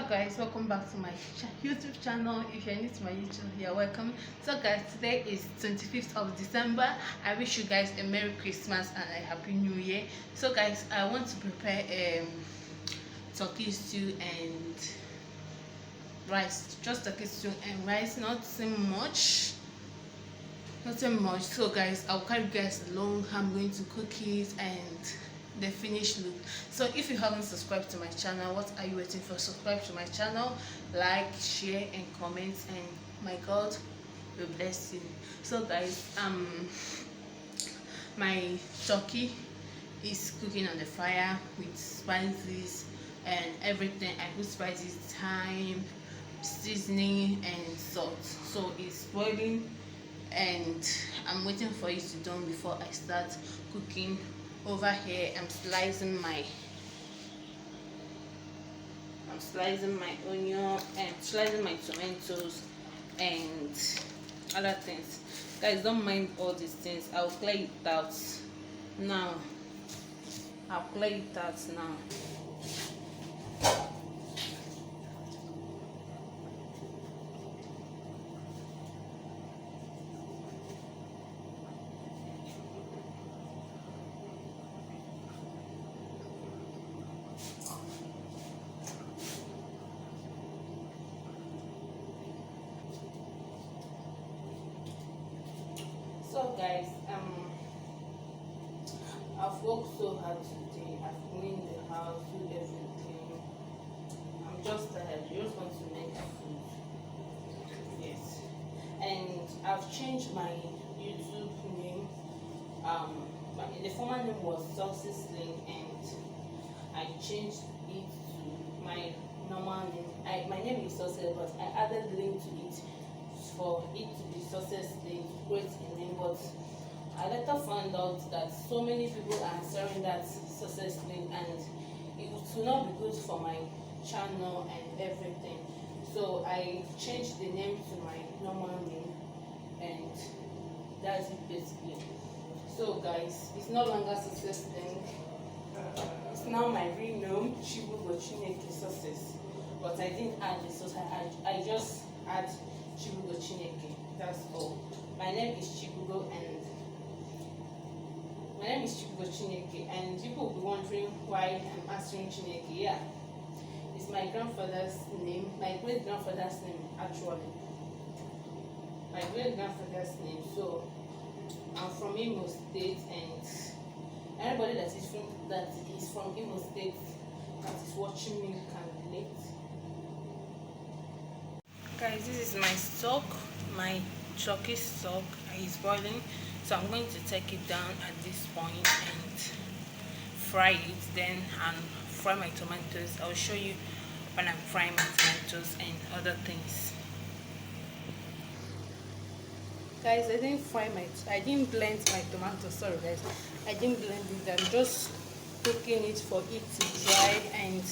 up guys, welcome back to my YouTube channel. If you're new to my YouTube, you're welcome. So guys, today is 25th of December. I wish you guys a Merry Christmas and a Happy New Year. So guys, I want to prepare turkey stew and rice. Just turkey stew and rice, nothing much. So guys, I'll carry you guys along. I'm going to cook it and the finished look. So if you haven't subscribed to my channel, what are you waiting for? Subscribe to my channel, like, share and comment, and my God will bless you. So guys, my turkey is cooking on the fire with spices and everything. I put spices, thyme, seasoning and salt. So it's boiling and I'm waiting for it to done before I start cooking. Over here I'm slicing my onion and slicing my tomatoes and other things. Guys, don't mind all these things. I'll clear it out now. So guys, I've worked so hard today. I've cleaned the house, do everything. I'm just tired. I just want to make food. Yes. And I've changed my YouTube name. The former name was Success Link, and I changed it to my normal name. My name is Success, but I added Link to it for it to be Success Link, great in name. But I later found out that so many people are answering that Success Link, and it will not be good for my channel and everything. So I changed the name to my normal name, and that's it basically. So guys, it's no longer Success Link. It's now my real name, Chibugo Chineke Success. But I didn't add the sauce. I just add Chibugo Chineke. That's all. My name is Chibugo Chineke, and people will be wondering why I'm answering Chineke. Yeah, it's my grandfather's name, my great grandfather's name actually. My great grandfather's name. So I'm from Imo State, and anybody that is from Imo State that is watching me can relate. Guys, this is my stock, my turkey stock is boiling, so I'm going to take it down at this point and fry it, then and fry my tomatoes. I'll show you when I'm frying my tomatoes and other things. Guys, I didn't blend my tomatoes, sorry guys, I didn't blend it. I'm just cooking it for it to dry, and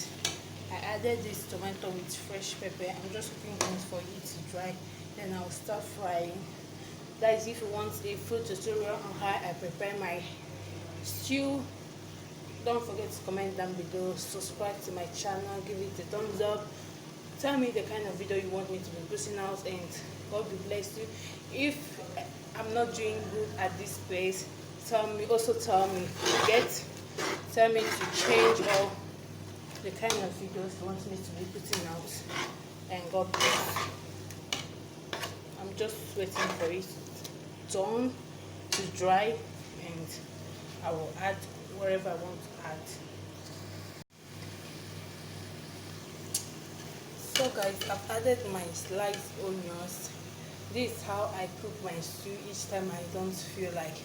I added this tomato with fresh pepper. I'm just cooking it for it to dry, then I'll start frying. Guys, if you want a full tutorial on how I prepare my stew, don't forget to comment down below, subscribe to my channel, give it a thumbs up, tell me the kind of video you want me to be putting out, and God will bless you. If I'm not doing good at this place, tell me to change all the kind of videos you want me to be putting out, and God bless. I'm just waiting for it done to dry, and I will add whatever I want to add. So guys, I've added my sliced onions. This is how I cook my stew. Each time I don't feel like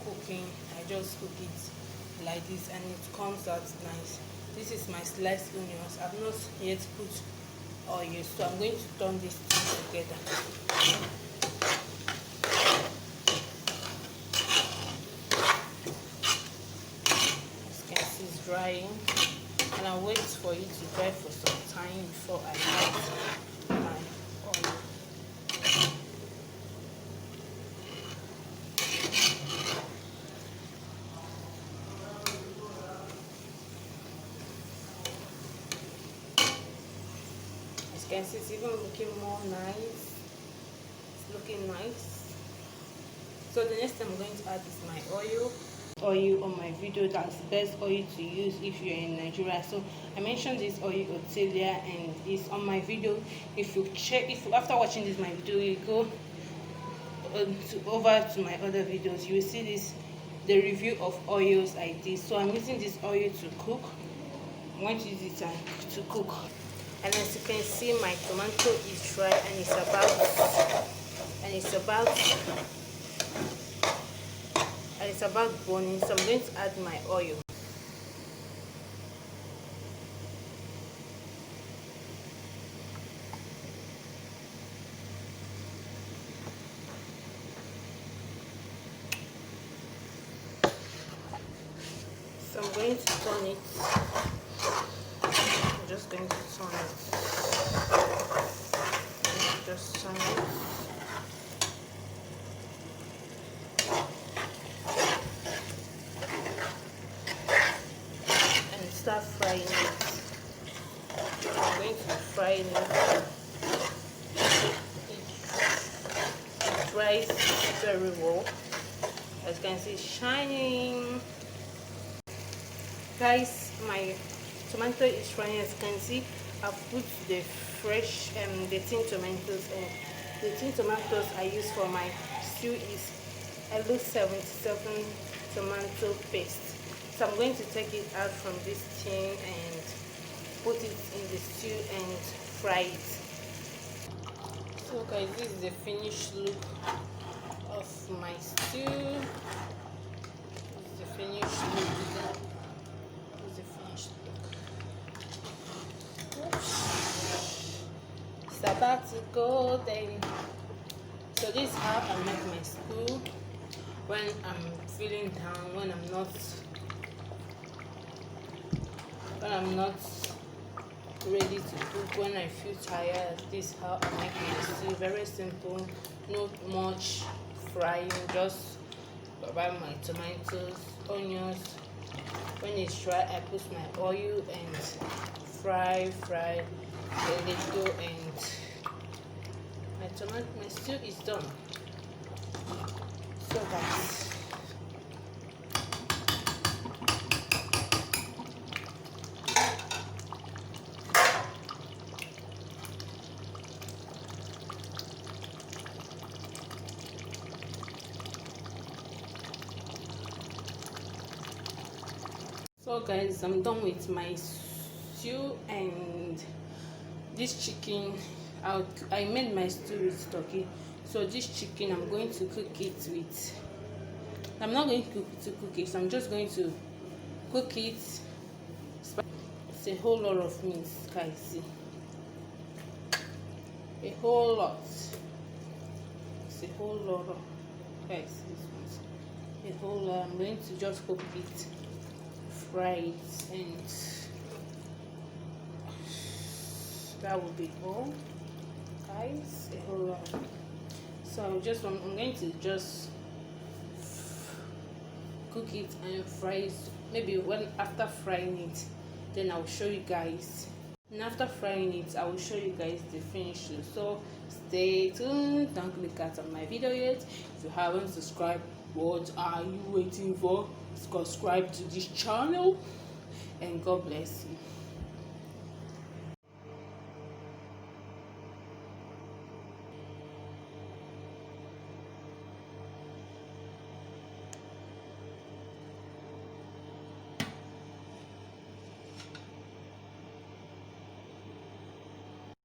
cooking, I just cook it like this, and it comes out nice. This is my sliced onions. I've not yet put oil, so I'm going to turn this together. As you can see, it's drying, and I'll wait for it to dry for some time before I add my oil. you can see it's even looking more nice. It's looking nice. So the next thing I'm going to add is my oil on my video. That's the best oil to use if you're in Nigeria. So I mentioned this oil Otelia, and it's on my video. If you after watching this my video, you go over to my other videos, you will see the review of oils I did. So I'm using this oil to cook. I'm going to use it to cook. And as you can see, my tomato is dry, and it's about burning. So I'm going to add my oil. So I'm going to turn it. I'm just going to turn it. Just turn it. And start frying it. I'm going to fry it. It dries very well. As you can see, it's shining. Guys, my tomato is frying. As you can see, I've put the fresh the tin tomatoes, and the tin tomatoes I use for my stew is LU77 tomato paste. So I'm going to take it out from this tin and put it in the stew and fry it. So guys, this is the finished look of my stew. This is the finished look. It's about to go then. So this is how I make my stew when I'm feeling down, when I'm not ready to cook, when I feel tired. This is how I make my stew. Very simple, not much frying, just buy my tomatoes, onions. When it's dry, I put my oil and fry, let it go, and my stew is done. So guys, I'm done with my stew and this chicken. I made my stew with turkey, so this chicken I'm going to cook it with. I'm not going to cook it, so I'm just going to cook it. It's a whole lot of meat, guys. See, a whole lot. It's a whole lot of, guys. A whole lot. I'm going to just cook it, fry it, and that will be all, guys. A whole lot. So I'm going to just cook it and fry it. Maybe after frying it, then I'll show you guys. And after frying it, I will show you guys the finished look. So stay tuned. Don't click out on my video yet. If you haven't subscribed, what are you waiting for? Subscribe to this channel, and God bless you.